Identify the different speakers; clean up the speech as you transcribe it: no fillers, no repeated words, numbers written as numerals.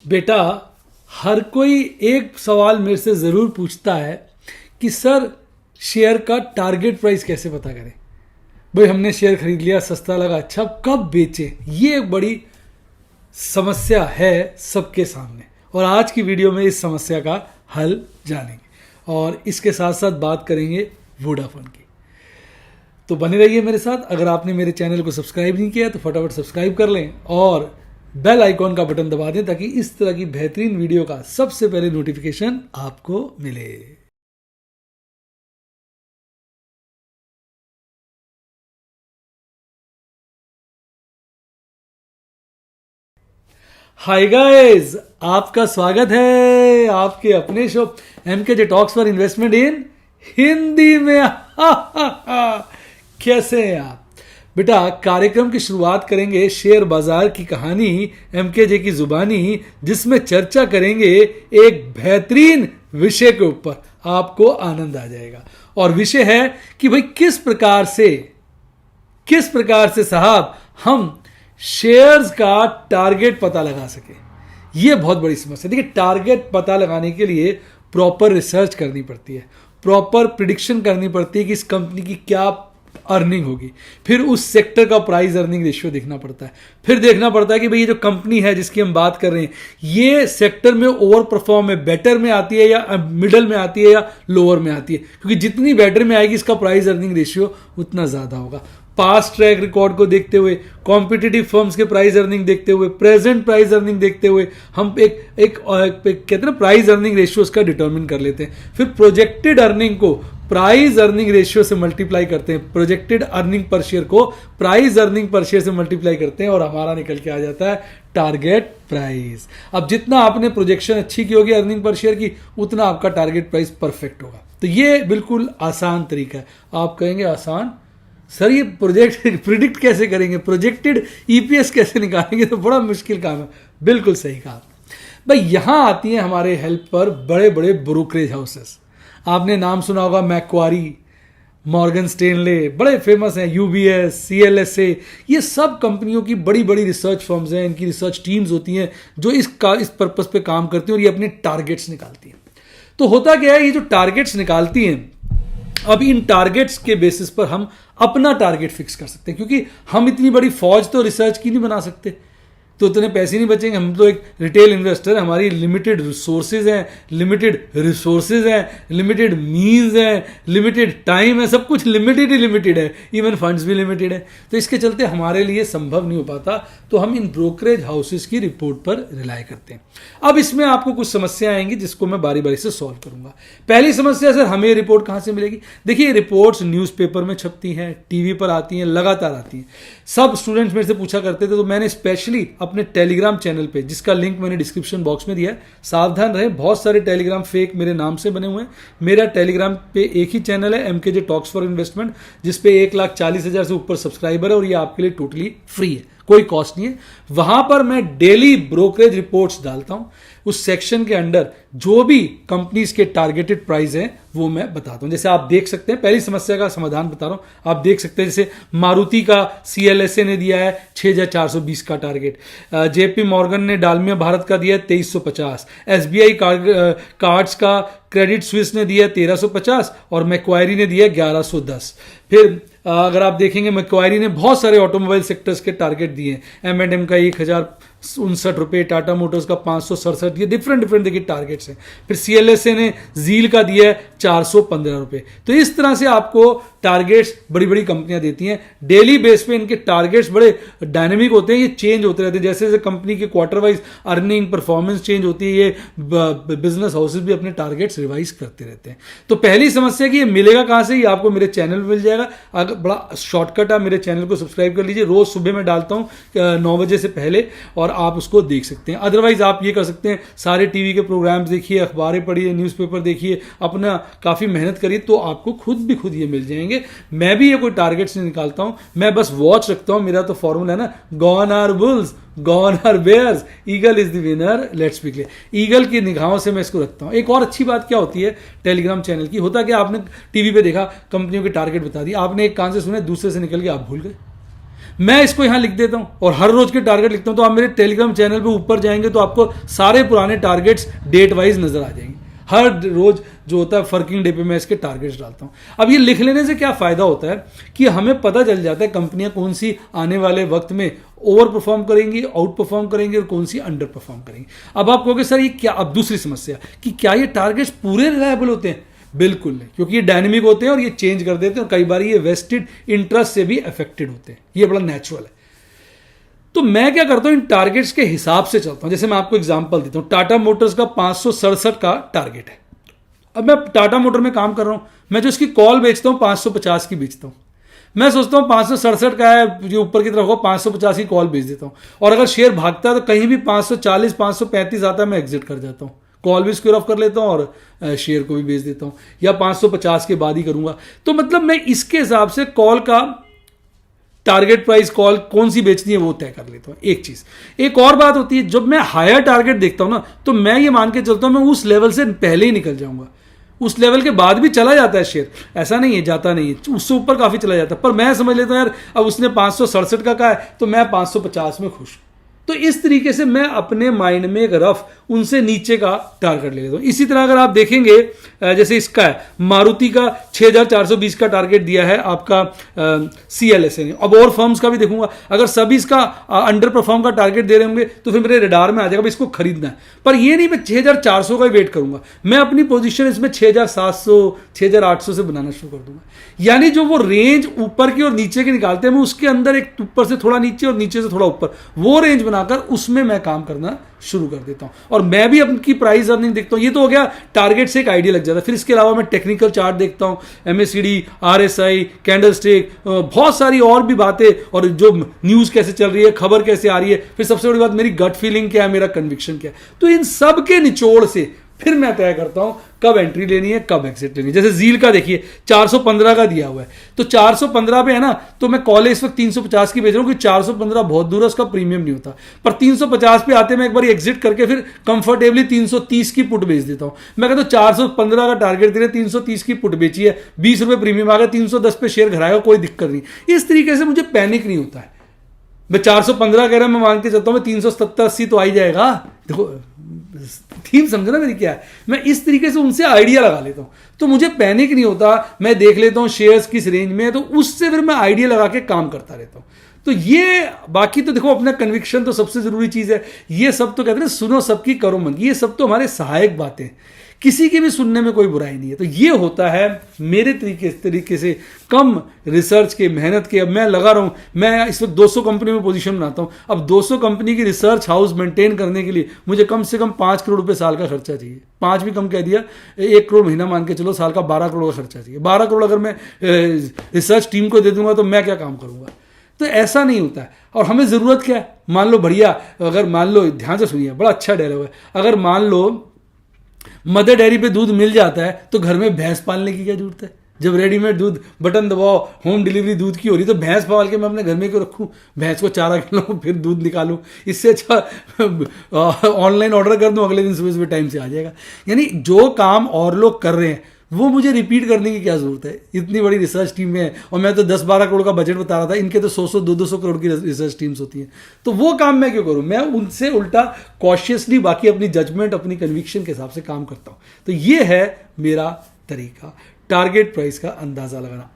Speaker 1: बेटा, हर कोई एक सवाल मेरे से ज़रूर पूछता है कि सर शेयर का टारगेट प्राइस कैसे पता करें। भाई हमने शेयर खरीद लिया, सस्ता लगा, अच्छा अब कब बेचें, ये एक बड़ी समस्या है सबके सामने। और आज की वीडियो में इस समस्या का हल जानेंगे और इसके साथ साथ बात करेंगे वोडाफोन की। तो बने रहिए मेरे साथ। अगर आपने मेरे चैनल को सब्सक्राइब नहीं किया तो फटाफट सब्सक्राइब कर लें और बेल आइकॉन का बटन दबा दें ताकि इस तरह की बेहतरीन वीडियो का सबसे पहले नोटिफिकेशन आपको मिले। हाय गाइस, आपका स्वागत है आपके अपने show MKJ talks for investment इन हिंदी में। कैसे हैं आप बेटा? कार्यक्रम की शुरुआत करेंगे शेयर बाजार की कहानी MKJ की जुबानी, जिसमें चर्चा करेंगे एक बेहतरीन विषय के ऊपर। आपको आनंद आ जाएगा और विषय है कि भाई किस प्रकार से साहब हम शेयर्स का टारगेट पता लगा सके। यह बहुत बड़ी समस्या। देखिए, टारगेट पता लगाने के लिए प्रॉपर रिसर्च करनी पड़ती है, प्रॉपर प्रिडिक्शन करनी पड़ती है कि इस कंपनी की क्या अर्निंग होगी, फिर उस सेक्टर का प्राइस अर्निंग रेशियो देखना पड़ता है, फिर देखना पड़ता है कि भाई ये जो कंपनी है जिसकी हम बात कर रहे हैं ये सेक्टर में ओवर परफॉर्म है, बेटर में आती है या मिडल में आती है या लोअर में आती है, क्योंकि जितनी बेटर में आएगी इसका प्राइस अर्निंग रेशियो उतना ज्यादा होगा। पास्ट ट्रैक रिकॉर्ड को देखते हुए, कॉम्पिटिटिव फर्म्स के प्राइस अर्निंग देखते हुए, प्रेजेंट प्राइस अर्निंग देखते हुए हम एक कहते हैं ना प्राइस अर्निंग रेशियो उसका डिटरमिन कर लेते हैं। फिर प्रोजेक्टेड अर्निंग को प्राइस अर्निंग रेशियो से मल्टीप्लाई करते हैं, प्रोजेक्टेड अर्निंग पर शेयर को प्राइस अर्निंग पर शेयर से मल्टीप्लाई करते हैं और हमारा निकल के आ जाता है टारगेट प्राइस। अब जितना आपने प्रोजेक्शन अच्छी की होगी अर्निंग पर शेयर की, उतना आपका टारगेट प्राइस परफेक्ट होगा। तो ये बिल्कुल आसान तरीका है। आप कहेंगे आसान सर, ये प्रिडिक्ट कैसे करेंगे, प्रोजेक्टेड EPS कैसे निकालेंगे? तो बड़ा मुश्किल काम है। बिल्कुल सही कहा भाई। यहां आती हैं हमारे हेल्प पर बड़े बड़े ब्रोकरेज हाउसेस। आपने नाम सुना होगा मैक्वारी, मॉर्गन स्टेनले, बड़े फेमस हैं, UBS, CLSA। ये सब कंपनियों की बड़ी बड़ी रिसर्च फर्म्स हैं। इनकी रिसर्च टीम्स होती हैं जो इस पर्पस पे काम करती हैं और ये अपने टारगेट्स निकालती हैं। तो होता क्या है, ये जो टारगेट्स निकालती हैं, अब इन टारगेट्स के बेसिस पर हम अपना टारगेट फिक्स कर सकते हैं, क्योंकि हम इतनी बड़ी फौज तो रिसर्च की नहीं बना सकते, तो उतने पैसे नहीं बचेंगे। हम तो एक रिटेल इन्वेस्टर, हमारी लिमिटेड रिसोर्सेज हैं, लिमिटेड मीन्स हैं, लिमिटेड टाइम है, सब कुछ लिमिटेड ही लिमिटेड है, इवन फंड्स भी लिमिटेड है। तो इसके चलते हमारे लिए संभव नहीं हो पाता, तो हम इन ब्रोकरेज हाउसेस की रिपोर्ट पर रिलाई करते हैं। अब इसमें आपको कुछ समस्या आएंगी जिसको मैं बारी बारी से सॉल्व करूंगा। पहली समस्या, सर हमें रिपोर्ट कहां से मिलेगी? देखिए, रिपोर्ट्स न्यूज़पेपर में छपती हैं, टीवी पर आती हैं, लगातार आती हैं। सब स्टूडेंट्स मेरे से पूछा करते थे, तो मैंने स्पेशली अपने टेलीग्राम चैनल पे, जिसका लिंक मैंने डिस्क्रिप्शन बॉक्स में दिया है, सावधान रहे, बहुत सारे टेलीग्राम फेक मेरे नाम से बने हुए हैं। मेरा टेलीग्राम पे एक ही चैनल है, MKJ टॉक्स फॉर इन्वेस्टमेंट, जिसपे 1,40,000 से ऊपर सब्सक्राइबर है और ये आपके लिए टोटली फ्री है, कोई कॉस्ट नहीं है। वहां पर मैं डेली ब्रोकरेज रिपोर्ट्स डालता हूं। उस सेक्शन के अंडर जो भी कंपनीज के टारगेटेड प्राइस हैं वो मैं बताता हूं। जैसे आप देख सकते हैं, पहली समस्या का समाधान बता रहा हूं। आप देख सकते हैं जैसे मारुति का CLSA ने दिया है 6,420 का टारगेट, JP मॉर्गन ने डालमिया भारत का दिया है 2350, SBI कार्ड्स का क्रेडिट स्विस ने दिया 1350 और मैक्वायरी ने दिया 1110। फिर अगर आप देखेंगे, मैक्वायरी ने बहुत सारे ऑटोमोबाइल सेक्टर्स के टारगेट दिए हैं। M&M का 1,059 रुपये, टाटा मोटर्स का 567, ये डिफरेंट देखिए टारगेट्स हैं। फिर CLSA ने जील का दिया है 415 रुपये। तो इस तरह से आपको टारगेट्स बड़ी बड़ी कंपनियां देती हैं। डेली बेस पे इनके टारगेट्स बड़े डायनेमिक होते हैं, ये चेंज होते रहते हैं। जैसे जैसे कंपनी के quarter wise earning performance change होती है, ये बिजनेस हाउसेस भी अपने टारगेट्स रिवाइज करते रहते हैं। तो पहली समस्या कि ये मिलेगा कहां से? ये आपको मेरे चैनल पर मिल जाएगा। अगर बड़ा शॉर्टकट है, मेरे चैनल को सब्सक्राइब कर लीजिए। रोज सुबह मैं डालता हूं 9 बजे से पहले और आप उसको देख सकते हैं। अदरवाइज आप ये कर सकते हैं, सारे टीवी के प्रोग्राम्स देखिए, अखबारें पढ़िए, न्यूज़पेपर देखिए, अपना काफ़ी मेहनत करिए, तो आपको खुद ये मिल जाएंगे। मैं भी ये कोई टारगेट्स नहीं निकालता हूं, मैं बस वॉच रखता हूं। मेरा तो फॉर्मूला है ना, gone are bulls, gone are bears, eagle is the winner, let's be clear. Eagle की निगाहों से मैं इसको रखता हूं। एक और अच्छी बात क्या होती है टेलीग्राम चैनल की, होता क्या, आपने टीवी पे देखा, कंपनियों के टारगेट बता दिए, आपने एक कान से सुने, दूसरे से निकल के आप भूल गए। मैं इसको यहाँ लिख देता हूँ और हर रोज के टारगेट लिखता हूँ। तो आप मेरे टेलीग्राम चैनल पे ऊपर जाएंगे तो आपको सारे पुराने टारगेट्स डेट वाइज नजर आ जाएंगे। हर रोज जो होता है वर्किंग डे पे मैं इसके टारगेट्स डालता हूँ। अब ये लिख लेने से क्या फायदा होता है कि हमें पता चल जाता है कंपनियां कौन सी आने वाले वक्त में ओवर परफॉर्म करेंगी, आउट परफॉर्म करेंगी और कौन सी अंडर परफॉर्म करेंगी। अब आप कहोगे सर ये क्या, अब दूसरी समस्या कि क्या ये टारगेट्स पूरे रिलायबल होते हैं? बिल्कुल नहीं, क्योंकि ये डायनेमिक होते हैं और ये चेंज कर देते हैं और कई बार ये वेस्टेड इंटरेस्ट से भी अफेक्टेड होते हैं। ये बड़ा नेचुरल है। तो मैं क्या करता हूं, इन टारगेट्स के हिसाब से चलता हूं। जैसे मैं आपको एग्जांपल देता हूं, टाटा मोटर्स का 567 का टारगेट है। अब मैं टाटा मोटर में काम कर रहा हूं, मैं जो इसकी कॉल बेचता हूं 550 की बेचता हूं। मैं सोचता हूं 567 का है, जो ऊपर की तरफ हो 550 की कॉल बेच देता हूं। और अगर शेयर भागता है तो कहीं भी 540 535 आता है, मैं एग्जिट कर जाता हूं। कॉल भी स्क्वेयर ऑफ कर लेता हूं और शेयर को भी बेच देता हूं, या 550 के बाद ही करूंगा। तो मतलब मैं इसके हिसाब से कॉल का टारगेट प्राइस कॉल कौन सी बेचनी है वो तय कर लेता हूं। एक चीज, एक और बात होती है, जब मैं हायर टारगेट देखता हूं ना, तो मैं ये मान के चलता हूं मैं उस लेवल से पहले ही निकल जाऊंगा। उस लेवल के बाद भी चला जाता है शेयर, ऐसा नहीं है जाता नहीं है, उससे ऊपर काफी चला जाता है। पर मैं समझ लेता हूं यार अब उसने 567 का कहा है तो मैं 550 में खुश हूं। तो इस तरीके से मैं अपने माइंड में एक रफ उनसे नीचे का टारगेट ले लेता हूं। इसी तरह अगर आप देखेंगे, जैसे इसका है मारुति का 6420 का टारगेट दिया है आपका CLSA ने। अब और फर्म्स का भी देखूंगा, अगर सभी इसका अंडर परफॉर्म का टारगेट दे रहे होंगे तो फिर मेरे रडार में आ जाएगा इसको खरीदना है। पर ये नहीं मैं 6400 का ही वेट करूंगा, मैं अपनी पोजीशन इसमें 6700 6800 से बनाना शुरू कर दूंगा। यानी जो वो रेंज ऊपर की और नीचे की निकालते हैं, मैं उसके अंदर एक ऊपर से थोड़ा नीचे और नीचे से थोड़ा ऊपर वो रेंज बनाकर उसमें मैं काम करना शुरू कर देता हूं। और मैं भी अपनी प्राइस अर्निंग देखता हूं। ये तो हो गया टारगेट से एक आइडिया लग जाता है। फिर इसके अलावा मैं टेक्निकल चार्ट देखता हूं, MACD, RSI, कैंडलस्टिक, बहुत सारी और भी बातें, और जो न्यूज कैसे चल रही है, खबर कैसे आ रही है, फिर सबसे बड़ी बात मेरी गट फीलिंग क्या है, मेरा कन्विक्शन क्या है। तो इन सब के निचोड़ से फिर मैं तय करता हूं कब एंट्री लेनी है, कब एग्जिट लेनी है। जैसे जील का देखिए 415 का दिया हुआ है, तो 415 पे है ना, तो मैं कॉल इस वक्त 350 की बेच रहा हूं क्योंकि 415 बहुत दूर है, उसका प्रीमियम नहीं होता। पर 350 पे आते मैं एक बार एग्जिट करके फिर कंफर्टेबली 330 की पुट बेच देता हूं। मैं कहता हूं 415 का टारगेट दे रहे, 330 की पुट बेची है, 20 रुपए प्रीमियम आ गया, 310 पे शेयर घराएगा, कोई दिक्कत नहीं। इस तरीके से मुझे पैनिक नहीं होता है। मैं 415 कह रहा हूं, मैं मान के चलता हूं मैं 370-80 तो आ ही जाएगा। देखो थीम समझो ना मेरी क्या है, मैं इस तरीके से उनसे आइडिया लगा लेता हूं, तो मुझे पैनिक नहीं होता। मैं देख लेता हूं शेयर्स किस रेंज में है, तो उससे फिर मैं आइडिया लगा के काम करता रहता हूं। तो ये बाकी तो देखो अपना कन्विक्शन तो सबसे जरूरी चीज है। ये सब तो कहते हैं सुनो सबकी करो मन, ये सब तो हमारे सहायक बातें, किसी की भी सुनने में कोई बुराई नहीं है। तो ये होता है मेरे तरीके से कम रिसर्च के, मेहनत के। अब मैं लगा रहा हूं, मैं इस वक्त 200 कंपनी में पोजीशन बनाता हूं। अब 200 कंपनी की रिसर्च हाउस मेंटेन करने के लिए मुझे कम से कम 5 करोड़ रुपए साल का खर्चा चाहिए। 5 भी कम कह दिया, 1 करोड़ महीना मान के चलो, साल का 12 करोड़ का खर्चा चाहिए। 12 करोड़ अगर मैं रिसर्च टीम को दे दूंगा तो मैं क्या काम करूंगा? तो ऐसा नहीं होता है। और हमें जरूरत क्या है, मान लो बढ़िया, अगर मान लो, ध्यान से सुनिए, बड़ा अच्छा डायलॉग है, अगर मान लो मदर डेयरी पे दूध मिल जाता है तो घर में भैंस पालने की क्या जरूरत है? जब रेडीमेड दूध बटन दबाओ, होम डिलीवरी दूध की हो रही, तो भैंस पाल के मैं अपने घर में क्यों रखूं? भैंस को चारा खिलाऊं फिर दूध निकालूं, इससे अच्छा ऑनलाइन ऑर्डर कर दूं, अगले दिन सुबह सुबह टाइम से आ जाएगा। यानी जो काम और लोग कर रहे हैं वो मुझे रिपीट करने की क्या जरूरत है? इतनी बड़ी रिसर्च टीम में है, और मैं तो 10-12 करोड़ का बजट बता रहा था, इनके तो 100-200 करोड़ की रिसर्च टीम्स होती हैं। तो वो काम मैं क्यों करूं? मैं उनसे उल्टा कॉशियसली बाकी अपनी जजमेंट, अपनी कन्विक्शन के हिसाब से काम करता हूं। तो ये है मेरा तरीका, टारगेट प्राइस का अंदाजा लगाना।